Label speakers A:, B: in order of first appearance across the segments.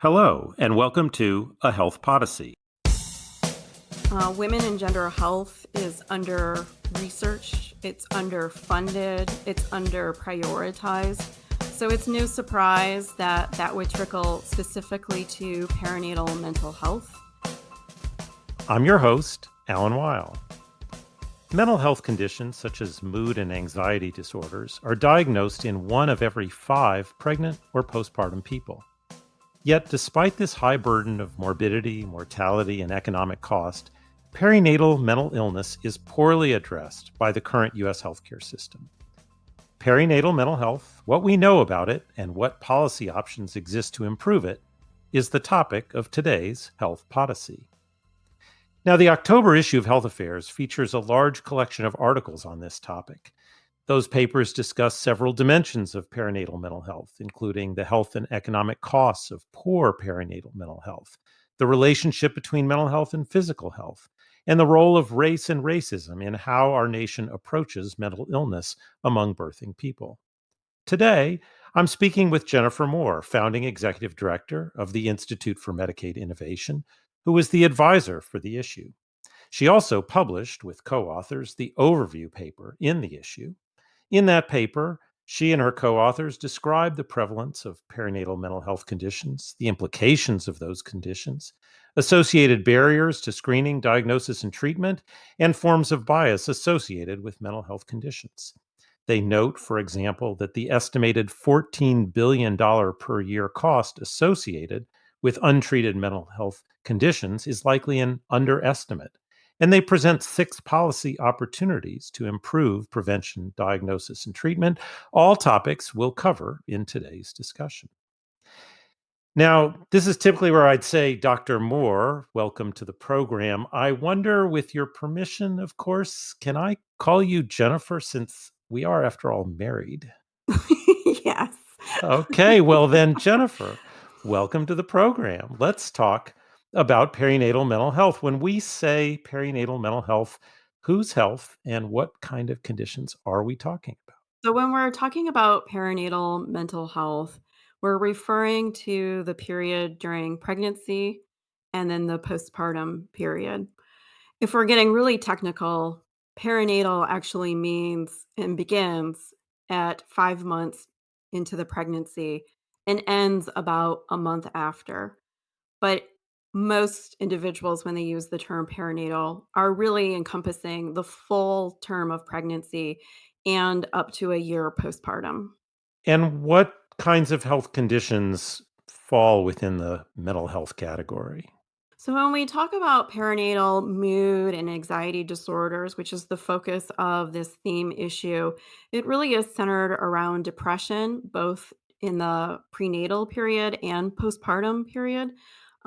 A: Hello, and welcome to a Health Podyssey.
B: Women and gender health is under researched, it's underfunded, it's under prioritized. So it's no surprise that that would trickle specifically to perinatal mental health.
A: I'm your host, Alan Weil. Mental health conditions such as mood and anxiety disorders are diagnosed in 1 of every 5 pregnant or postpartum people. Yet, despite this high burden of morbidity, mortality, and economic cost, perinatal mental illness is poorly addressed by the current U.S. healthcare system. Perinatal mental health, what we know about it, and what policy options exist to improve it, is the topic of today's Health Podyssey. Now, the October issue of Health Affairs features a large collection of articles on this topic. Those papers discuss several dimensions of perinatal mental health, including the health and economic costs of poor perinatal mental health, the relationship between mental health and physical health, and the role of race and racism in how our nation approaches mental illness among birthing people. Today, I'm speaking with Jennifer Moore, founding executive director of the Institute for Medicaid Innovation, who is the advisor for the issue. She also published with co authors the overview paper in the issue. In that paper, she and her co authors describe the prevalence of perinatal mental health conditions, the implications of those conditions, associated barriers to screening, diagnosis, and treatment, and forms of bias associated with mental health conditions. They note, for example, that the estimated $14 billion per year cost associated with untreated mental health conditions is likely an underestimate. And they present 6 policy opportunities to improve prevention, diagnosis, and treatment, all topics we'll cover in today's discussion. Now, this is typically where I'd say, Dr. Moore, welcome to the program. I wonder, with your permission, of course, can I call you Jennifer since we are, after all, married?
B: Yes.
A: Okay, well then, Jennifer, welcome to the program. Let's talk about perinatal mental health. When we say perinatal mental health, whose health and what kind of conditions are we talking about?
B: So when we're talking about perinatal mental health, we're referring to the period during pregnancy and then the postpartum period. If we're getting really technical, perinatal actually means and begins at 5 months into the pregnancy and ends about a month after. But most individuals, when they use the term perinatal, are really encompassing the full term of pregnancy and up to a year postpartum.
A: And what kinds of health conditions fall within the mental health category?
B: So, when we talk about perinatal mood and anxiety disorders, which is the focus of this theme issue, it really is centered around depression, both in the prenatal period and postpartum period,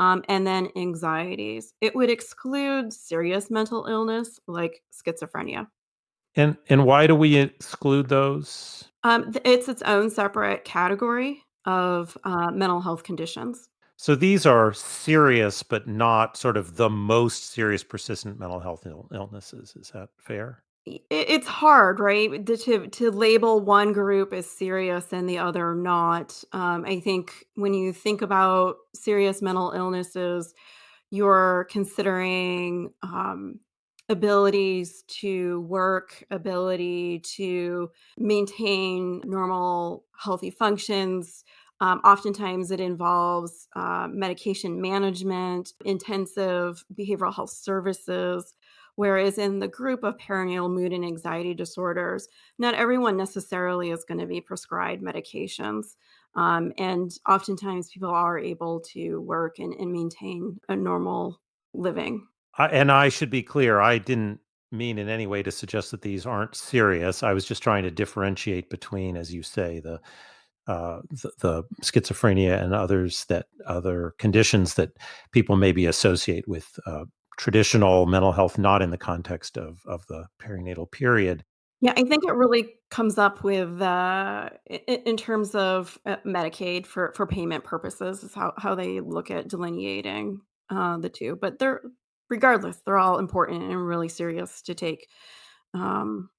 B: and then anxieties. It would exclude serious mental illness like schizophrenia.
A: And why do we exclude those?
B: It's its own separate category of mental health conditions.
A: So these are serious, but not sort of the most serious persistent mental health illnesses. Is that fair?
B: It's hard, right? To label one group as serious and the other not. I think when you think about serious mental illnesses, you're considering abilities to work, ability to maintain normal, healthy functions. Oftentimes, it involves medication management, intensive behavioral health services. Whereas in the group of perinatal mood and anxiety disorders, not everyone necessarily is going to be prescribed medications. And oftentimes, people are able to work and maintain a normal living.
A: And I should be clear, I didn't mean in any way to suggest that these aren't serious. I was just trying to differentiate between, as you say, the schizophrenia and other conditions that people maybe associate with traditional mental health, not in the context of the perinatal period.
B: Yeah, I think it really comes up with, in terms of, Medicaid for payment purposes is how they look at delineating, the 2, but they're regardless, they're all important and really serious to take, um,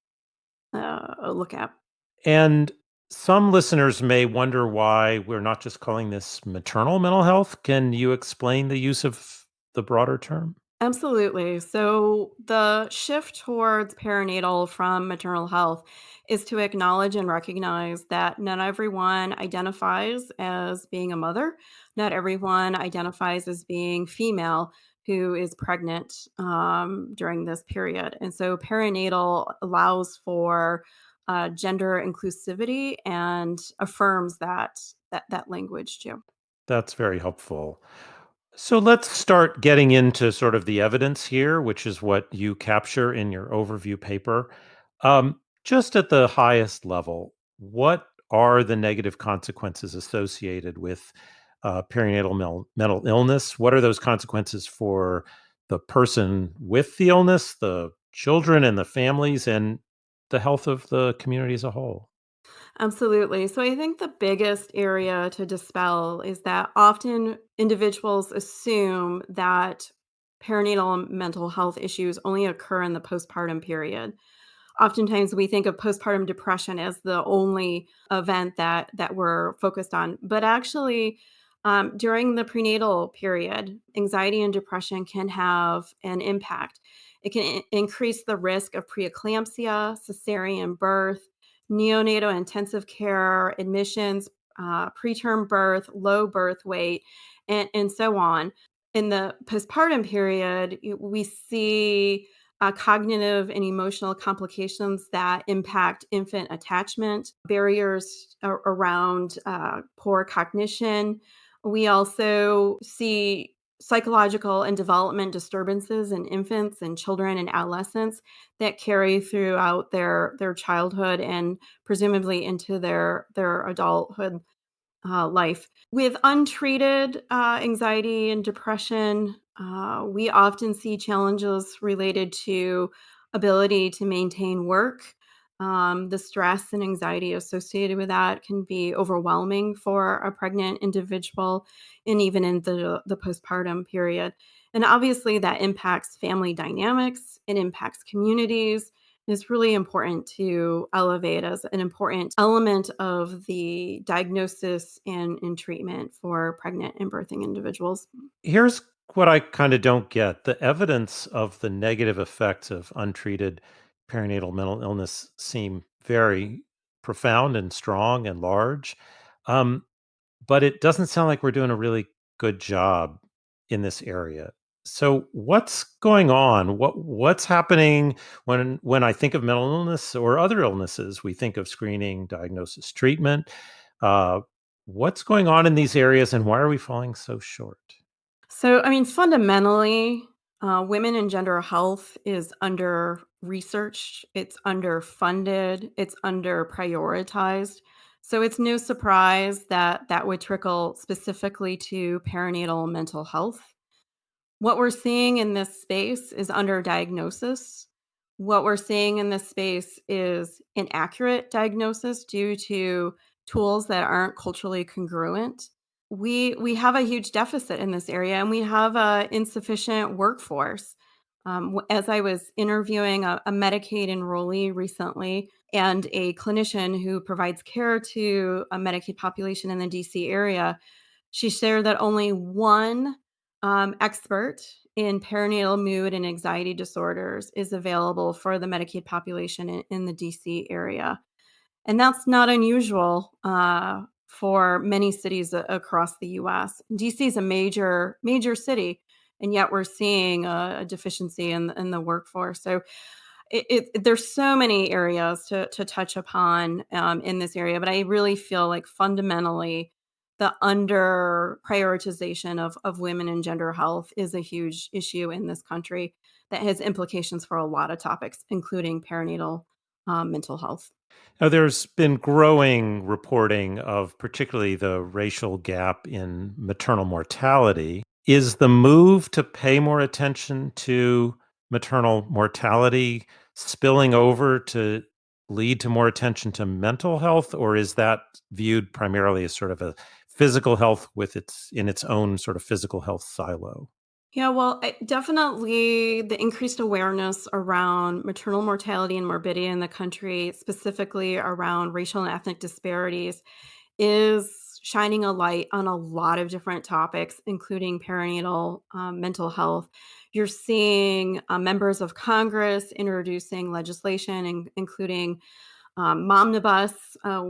B: a look at.
A: And Some listeners may wonder why we're not just calling this maternal mental health. Can you explain the use of the broader term?
B: Absolutely. So the shift towards perinatal from maternal health is to acknowledge and recognize that not everyone identifies as being a mother. Not everyone identifies as being female who is pregnant during this period. And so perinatal allows for gender inclusivity and affirms that language too.
A: That's very helpful. So let's start getting into sort of the evidence here, which is what you capture in your overview paper. Just at the highest level, what are the negative consequences associated with perinatal mental illness? What are those consequences for the person with the illness, the children and the families, and the health of the community as a whole?
B: Absolutely. So I think the biggest area to dispel is that often individuals assume that perinatal mental health issues only occur in the postpartum period. Oftentimes we think of postpartum depression as the only event that we're focused on, but actually, during the prenatal period, anxiety and depression can have an impact. It can increase the risk of preeclampsia, cesarean birth, neonatal intensive care admissions, preterm birth, low birth weight, and so on. In the postpartum period, we see cognitive and emotional complications that impact infant attachment, barriers around poor cognition. We also see psychological and development disturbances in infants and children and adolescents that carry throughout their childhood and presumably into their adulthood life. With untreated anxiety and depression, we often see challenges related to ability to maintain work. The stress and anxiety associated with that can be overwhelming for a pregnant individual and even in the postpartum period. And obviously, that impacts family dynamics, it impacts communities, is really important to elevate as an important element of the diagnosis and treatment for pregnant and birthing individuals.
A: Here's what I kind of don't get. The evidence of the negative effects of untreated perinatal mental illness seem very profound and strong and large. Um, but it doesn't sound like we're doing a really good job in this area. So what's going on? What's happening when I think of mental illness or other illnesses? We think of screening, diagnosis, treatment. Uh, what's going on in these areas, and why are we falling so short?
B: So, I mean, fundamentally, women and gender health is under researched, it's underfunded, it's under prioritized. So, it's no surprise that that would trickle specifically to perinatal mental health. What we're seeing in this space is underdiagnosis. What we're seeing in this space is inaccurate diagnosis due to tools that aren't culturally congruent. We have a huge deficit in this area, and we have a insufficient workforce. As I was interviewing a Medicaid enrollee recently and a clinician who provides care to a Medicaid population in the DC area, she shared that only one expert in perinatal mood and anxiety disorders is available for the Medicaid population in the DC area. And that's not unusual for many cities across the US. DC is a major city, and yet we're seeing a deficiency in the workforce. So there's so many areas to touch upon in this area, but I really feel like fundamentally the under prioritization of women and gender health is a huge issue in this country that has implications for a lot of topics, including perinatal mental health.
A: Now, there's been growing reporting of particularly the racial gap in maternal mortality. Is the move to pay more attention to maternal mortality spilling over to lead to more attention to mental health, or is that viewed primarily as sort of a physical health with its own sort of physical health silo?
B: Yeah, well, definitely the increased awareness around maternal mortality and morbidity in the country, specifically around racial and ethnic disparities, is shining a light on a lot of different topics, including perinatal mental health. You're seeing members of Congress introducing legislation, including Momnibus,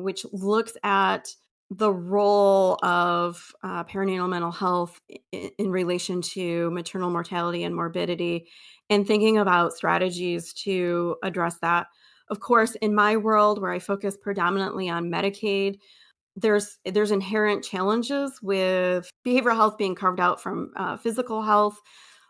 B: which looks at the role of perinatal mental health in relation to maternal mortality and morbidity, and thinking about strategies to address that. Of course, in my world, where I focus predominantly on Medicaid, there's inherent challenges with behavioral health being carved out from physical health,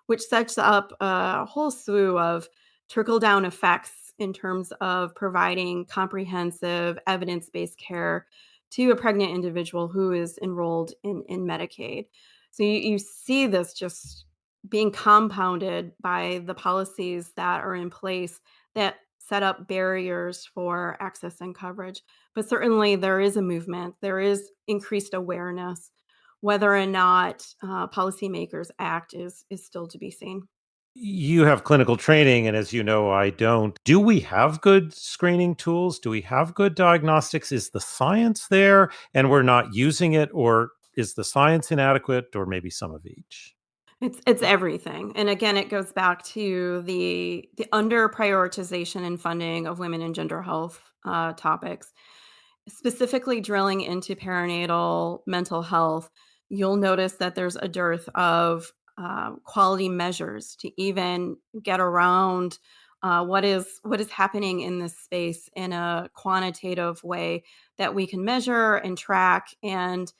B: which sets up a whole slew of trickle down effects in terms of providing comprehensive evidence-based care to a pregnant individual who is enrolled in Medicaid. So you see this just being compounded by the policies that are in place that set up barriers for access and coverage. But certainly there is a movement, there is increased awareness. Whether or not policymakers act is still to be seen.
A: You have clinical training, and as you know, I don't. Do we have good screening tools? Do we have good diagnostics? Is the science there and we're not using it, or is the science inadequate, or maybe some of each?
B: It's everything, and again, it goes back to the under prioritization and funding of women and gender health topics. Specifically drilling into perinatal mental health, you'll notice that there's a dearth of quality measures to even get around what is happening in this space in a quantitative way that we can measure and track and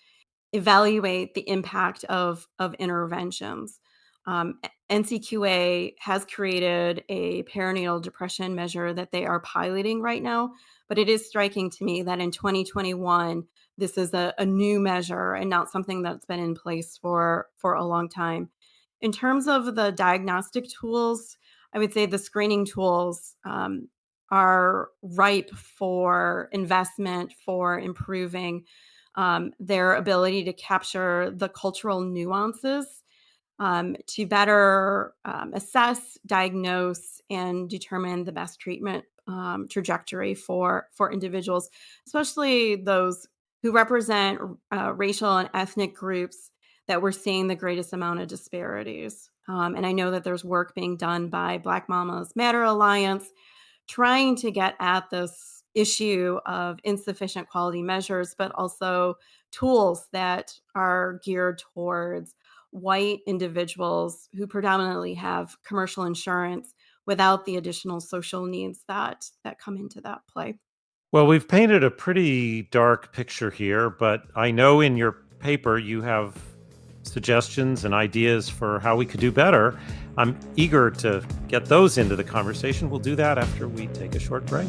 B: evaluate the impact of interventions. NCQA has created a perinatal depression measure that they are piloting right now, but it is striking to me that in 2021, this is a new measure and not something that's been in place for a long time. In terms of the diagnostic tools, I would say the screening tools are ripe for investment, for improving their ability to capture the cultural nuances to better assess, diagnose, and determine the best treatment trajectory for individuals, especially those who represent racial and ethnic groups that we're seeing the greatest amount of disparities. And I know that there's work being done by Black Mamas Matter Alliance trying to get at this issue of insufficient quality measures, but also tools that are geared towards white individuals who predominantly have commercial insurance without the additional social needs that come into that play.
A: Well, we've painted a pretty dark picture here, but I know in your paper you have suggestions and ideas for how we could do better. I'm eager to get those into the conversation. We'll do that after we take a short break.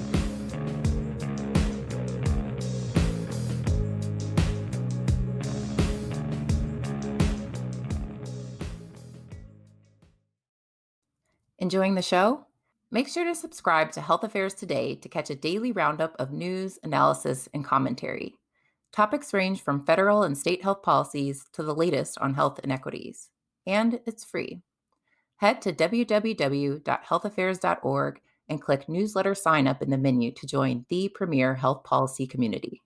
C: Enjoying the show? Make sure to subscribe to Health Affairs Today to catch a daily roundup of news, analysis, and commentary. Topics range from federal and state health policies to the latest on health inequities. And it's free. Head to www.healthaffairs.org and click Newsletter Sign Up in the menu to join the premier health policy community.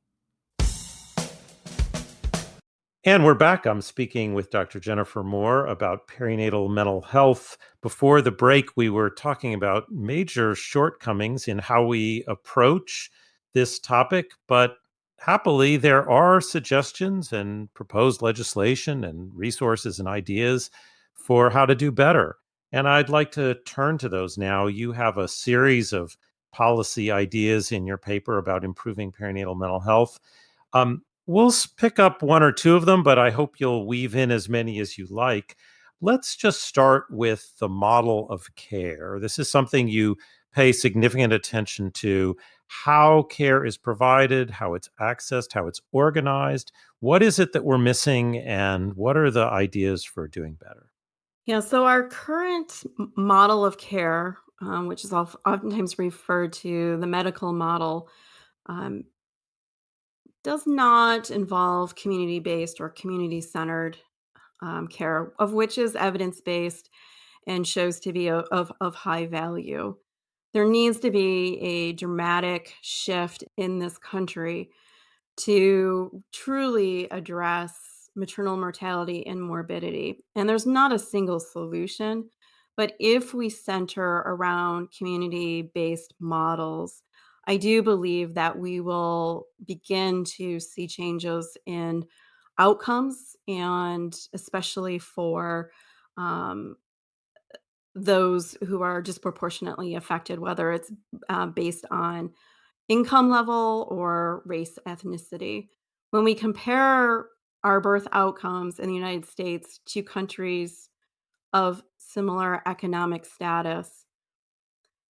A: And we're back. I'm speaking with Dr. Jennifer Moore about perinatal mental health. Before the break, we were talking about major shortcomings in how we approach this topic, but happily, there are suggestions and proposed legislation and resources and ideas for how to do better. And I'd like to turn to those now. You have a series of policy ideas in your paper about improving perinatal mental health. We'll pick up one or two of them, but I hope you'll weave in as many as you like. Let's just start with the model of care. This is something you pay significant attention to: how care is provided, how it's accessed, how it's organized. What is it that we're missing, and what are the ideas for doing better?
B: Yeah, so our current model of care, which is oftentimes referred to the medical model, um, does not involve community based or community centered. care, of which is evidence-based and shows to be of high value. There needs to be a dramatic shift in this country to truly address maternal mortality and morbidity. And there's not a single solution, but if we center around community based models, I do believe that we will begin to see changes in outcomes, and especially for um, those who are disproportionately affected, whether it's based on income level or race, ethnicity. When we compare our birth outcomes in the United States to countries of similar economic status,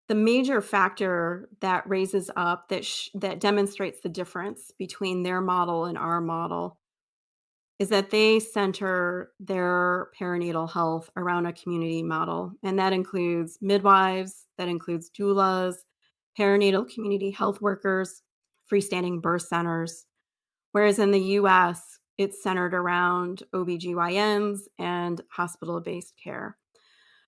B: the major factor that raises up that demonstrates the difference between their model and our model is that they center their perinatal health around a community model, and that includes midwives, that includes doulas, perinatal community health workers, freestanding birth centers, whereas in the US, it's centered around OBGYNs and hospital-based care.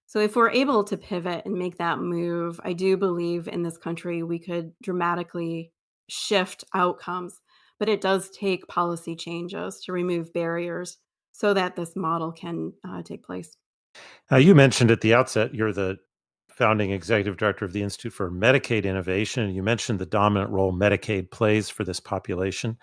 B: So if we're able to pivot and make that move, I do believe in this country we could dramatically shift outcomes, but it does take policy changes to remove barriers so that this model can take place.
A: You mentioned at the outset you're the founding executive director of the Institute for Medicaid Innovation. You mentioned the dominant role Medicaid plays for this population.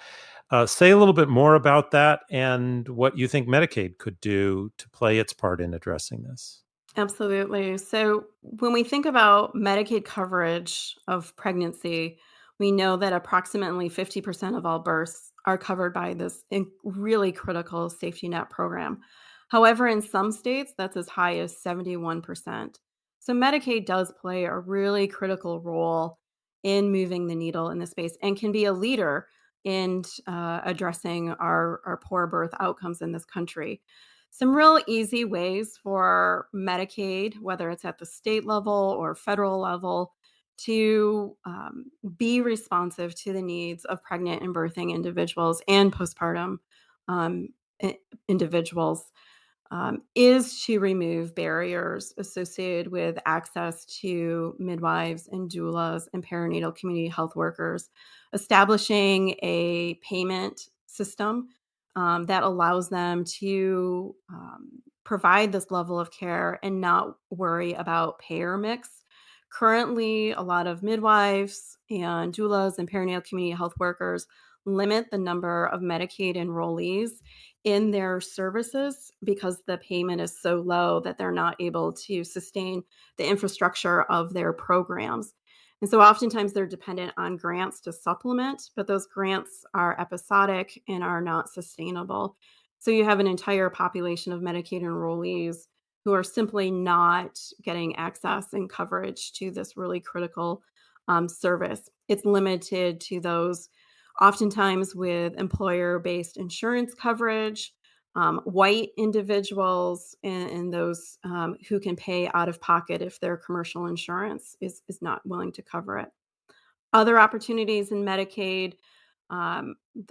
A: Say a little bit more about that and what you think Medicaid could do to play its part in addressing this.
B: Absolutely. So, when we think about Medicaid coverage of pregnancy, we know that approximately 50% of all births are covered by this really critical safety net program. However, in some states, that's as high as 71%. So, Medicaid does play a really critical role in moving the needle in this space and can be a leader in addressing our poor birth outcomes in this country. Some real easy ways for Medicaid, whether it's at the state level or federal level, to be responsive to the needs of pregnant and birthing individuals and postpartum um, individuals, is to remove barriers associated with access to midwives and doulas and perinatal community health workers, establishing a payment system that allows them to provide this level of care and not worry about payer mix. Currently, a lot of midwives and doulas and perinatal community health workers limit the number of Medicaid enrollees in their services because the payment is so low that they're not able to sustain the infrastructure of their programs. And so oftentimes they're dependent on grants to supplement, but those grants are episodic and are not sustainable. So you have an entire population of Medicaid enrollees who are simply not getting access and coverage to this really critical service. It's limited to those oftentimes with employer based insurance coverage, white individuals, and those who can pay out of pocket if their commercial insurance is not willing to cover it. Other opportunities in Medicaid,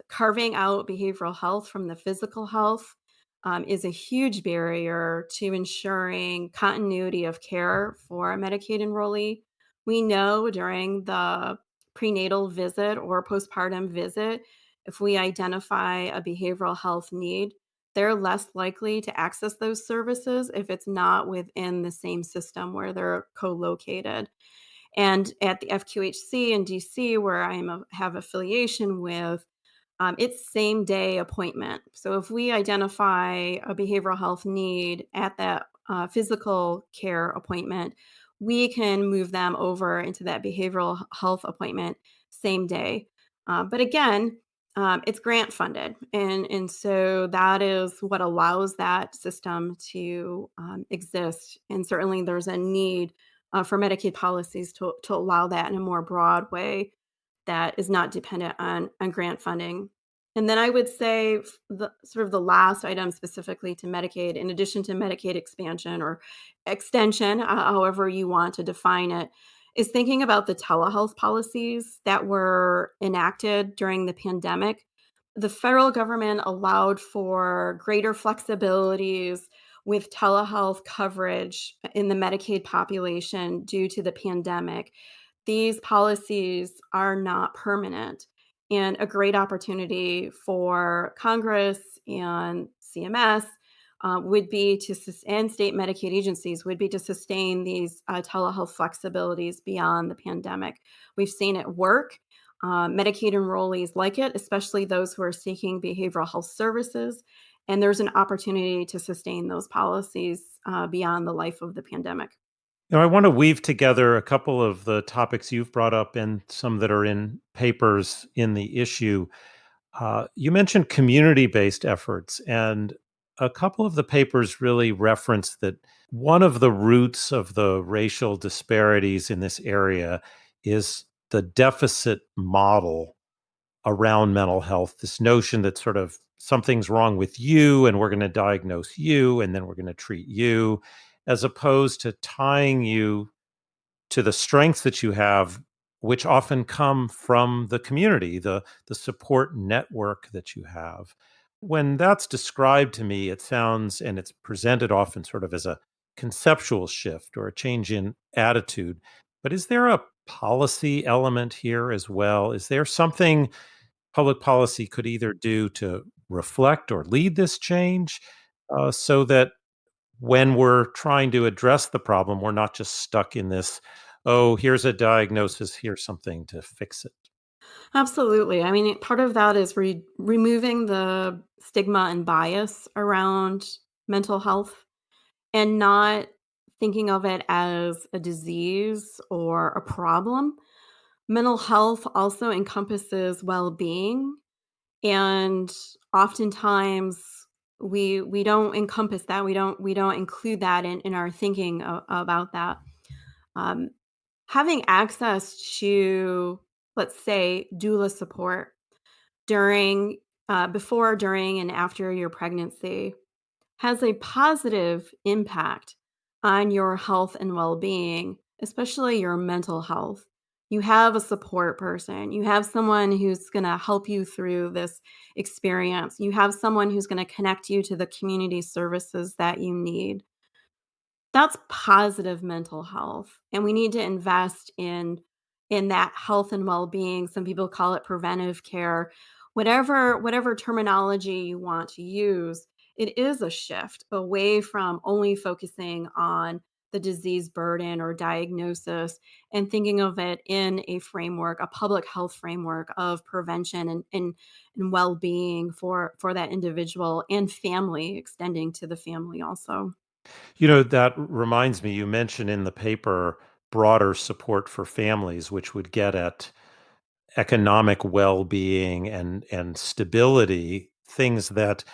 B: carving out behavioral health from the physical health is a huge barrier to ensuring continuity of care for a Medicaid enrollee. We know during the prenatal visit or postpartum visit, if we identify a behavioral health need, they're less likely to access those services if it's not within the same system where they're co located. And at the FQHC in DC, where have affiliation with, it's same day appointment. So if we identify a behavioral health need at that physical care appointment, we can move them over into that behavioral health appointment same day. But again, it's grant funded, and so that is what allows that system to exist. And certainly, there's a need for Medicaid policies to allow that in a more broad way that is not dependent on grant funding. And then I would say the sort of the last item specifically to Medicaid, in addition to Medicaid expansion or extension, however you want to define it, is thinking about the telehealth policies that were enacted during the pandemic. the federal government allowed for greater flexibilities with telehealth coverage in the Medicaid population due to the pandemic. These policies are not permanent, and a great opportunity for Congress and CMS would be and state Medicaid agencies would be to sustain these telehealth flexibilities beyond the pandemic. We've seen it work. Medicaid enrollees like it, especially those who are seeking behavioral health services. And there's an opportunity to sustain those policies beyond the life of the pandemic.
A: I want to weave together a couple of the topics you've brought up and some that are in papers in the issue. You mentioned community based efforts, and a couple of the papers really reference that one of the roots of the racial disparities in this area is the deficit model around mental health. This notion that sort of something's wrong with you, and we're going to diagnose you, and then we're going to treat you, as opposed to tying you to the strengths that you have, which often come from the community, the support network that you have. When that's described to me, it sounds and it's presented often sort of as a conceptual shift or a change in attitude. But is there a policy element here as well? Is there something public policy could either do to reflect or lead this change, so that when we're trying to address the problem, we're not just stuck in this, oh, here's a diagnosis, here's something to fix it.
B: Absolutely. I mean, part of that is removing the stigma and bias around mental health and not thinking of it as a disease or a problem. Mental health also encompasses well being. And oftentimes we don't encompass that. We don't include that in our thinking about that. Um, Having access to, let's say, doula support during, before, during, and after your pregnancy has a positive impact on your health and well being, especially your mental health. You have a support person, you have someone who's going to help you through this experience, you have someone who's going to connect you to the community services that you need. That's positive mental health, and we need to invest in that health and well-being. Some people call it preventive care. Whatever terminology you want to use, it is a shift away from only focusing on the disease burden or diagnosis and thinking of it in a framework, a public health framework of prevention and well-being for that individual and family, extending to the family also.
A: That reminds me, you mentioned in the paper broader support for families, which would get at economic well-being and stability, things that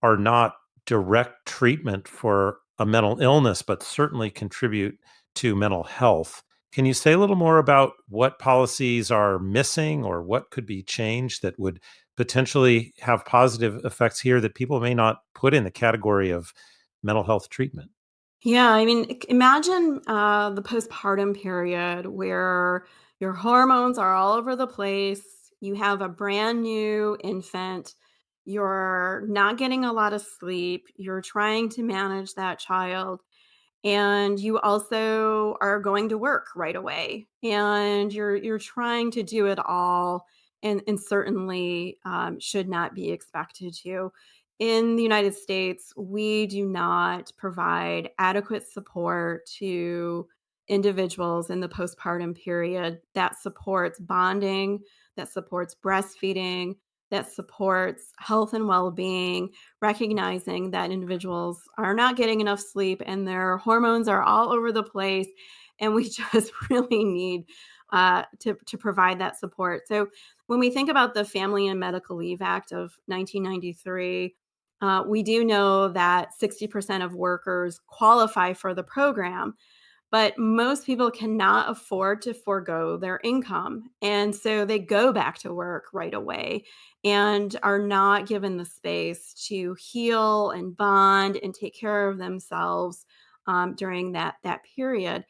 A: are not direct treatment for a mental illness, but certainly contribute to mental health. Can you say a little more about what policies are missing or what could be changed that would potentially have positive effects here that people may not put in the category of mental health treatment?
B: Yeah, I mean, imagine the postpartum period where your hormones are all over the place. You have a brand new infant. You're not getting a lot of sleep. You're trying to manage that child. And you also are going to work right away. And you're trying to do it all and certainly should not be expected to. In the United States, we do not provide adequate support to individuals in the postpartum period that supports bonding, that supports breastfeeding, that supports health and well being, recognizing that individuals are not getting enough sleep and their hormones are all over the place. And we just really need to provide that support. So, when we think about the Family and Medical Leave Act of 1993, we do know that 60% of workers qualify for the program, but most people cannot afford to forego their income. And so they go back to work right away and are not given the space to heal and bond and take care of themselves during that period.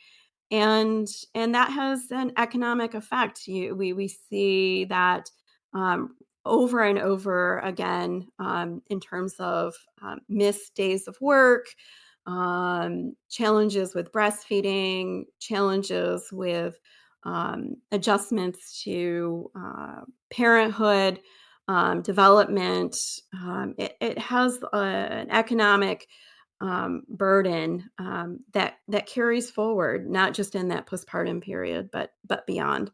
B: And that has an economic effect. We see that over and over again in terms of missed days of work, challenges with breastfeeding, challenges with adjustments to parenthood, development. It has an economic burden that carries forward, not just in that postpartum period, but beyond.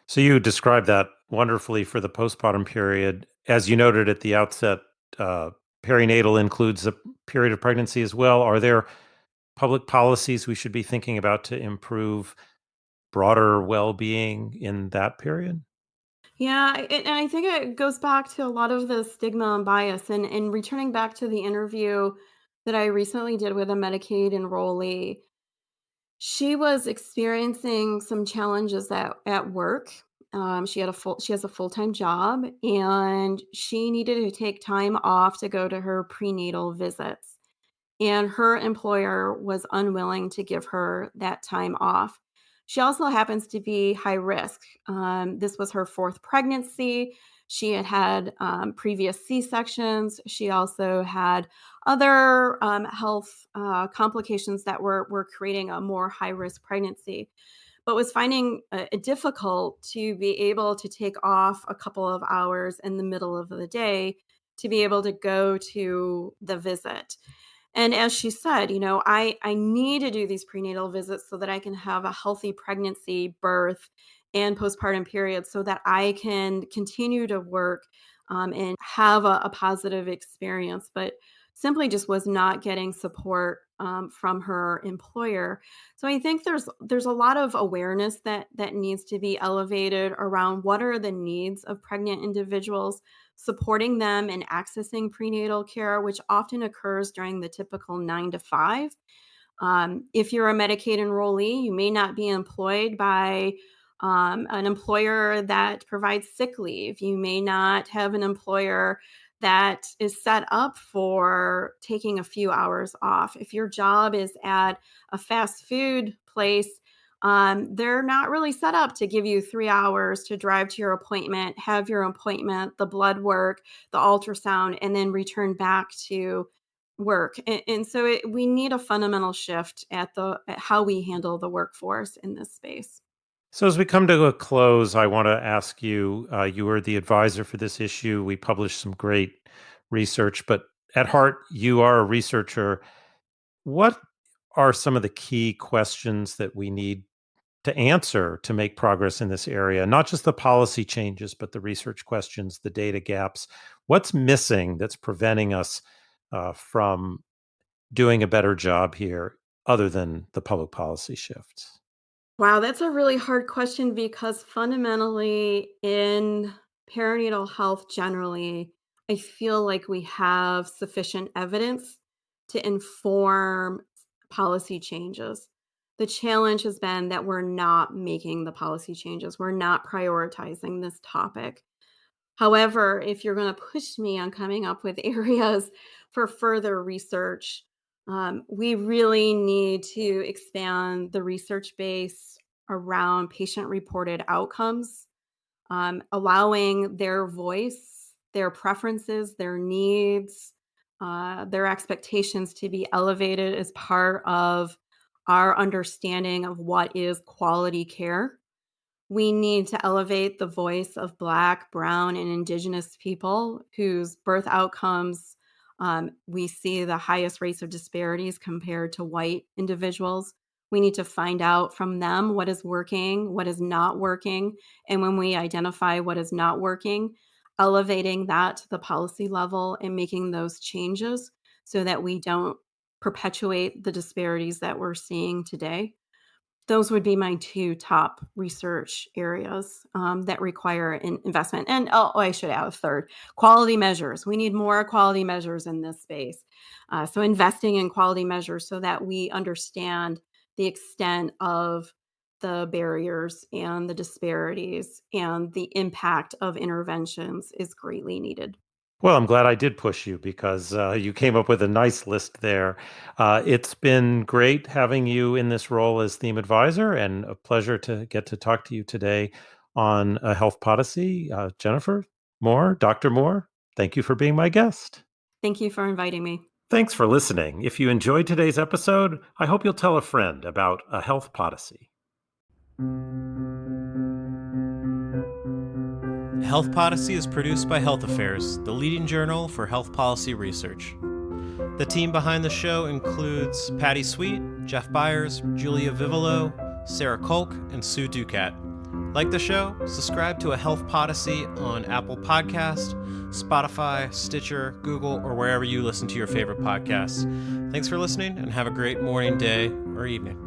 A: So you described that wonderfully for the postpartum period. As you noted at the outset, uh, perinatal includes a period of pregnancy as well. Are there public policies we should be thinking about to improve broader well-being in that period?
B: Yeah, and I think it goes back to a lot of the stigma and bias. And returning back to the interview that I recently did with a Medicaid enrollee, she was experiencing some challenges at work. She has a full-time job, and she needed to take time off to go to her prenatal visits. And her employer was unwilling to give her that time off. She also happens to be high risk. This was her fourth pregnancy. She had had previous C-sections. She also had other health complications that were creating a more high risk pregnancy, but was finding it difficult to be able to take off a couple of hours in the middle of the day to be able to go to the visit. And as she said, I need to do these prenatal visits so that I can have a healthy pregnancy, birth, and postpartum period so that I can continue to work and have a positive experience, but simply just was not getting support from her employer. So I think there's a lot of awareness that needs to be elevated around what are the needs of pregnant individuals, supporting them in accessing prenatal care, which often occurs during the typical 9 to 5. If you're a Medicaid enrollee, you may not be employed by an employer that provides sick leave. You may not have an employer that is set up for taking a few hours off. If your job is at a fast food place, they're not really set up to give you 3 hours to drive to your appointment, have your appointment, the blood work, the ultrasound, and then return back to work. And so we need a fundamental shift at how we handle the workforce in this space.
A: So, as we come to a close, I want to ask you, you were the advisor for this issue. We published some great research, but at heart, you are a researcher. What are some of the key questions that we need to answer to make progress in this area? Not just the policy changes, but the research questions, the data gaps. What's missing that's preventing us from doing a better job here, other than the public policy shifts?
B: Wow, that's a really hard question because fundamentally in perinatal health generally, I feel like we have sufficient evidence to inform policy changes. The challenge has been that we're not making the policy changes. We're not prioritizing this topic. However, if you're going to push me on coming up with areas for further research, we really need to expand the research base around patient reported outcomes, allowing their voice, their preferences, their needs, their expectations to be elevated as part of our understanding of what is quality care. We need to elevate the voice of Black, Brown, and Indigenous people whose birth outcomes we see the highest rates of disparities compared to white individuals. We need to find out from them what is working, what is not working. And when we identify what is not working, elevating that to the policy level and making those changes so that we don't perpetuate the disparities that we're seeing today. Those would be my 2 top research areas, that require investment, and, I should add a 3rd, quality measures. We need more quality measures in this space. So investing in quality measures so that we understand the extent of the barriers and the disparities and the impact of interventions is greatly needed.
A: Well, I'm glad I did push you because you came up with a nice list there. It's been great having you in this role as theme advisor, and a pleasure to get to talk to you today on Health Podyssey. Jennifer, Dr. Moore, thank you for being my guest.
B: Thank you for inviting me.
A: Thanks for listening. If you enjoyed today's episode, I hope you'll tell a friend about a Health Podyssey.
D: Health Podyssey is produced by Health Affairs, the leading journal for health policy research. The team behind the show includes Patty Sweet, Jeff Byers, Julia Vivolo, Sarah Kolk, and Sue Ducat. Like the show? Subscribe to a Health Podyssey on Apple Podcast, Spotify, Stitcher, Google, or wherever you listen to your favorite podcasts. Thanks for listening, and have a great morning, day, or evening.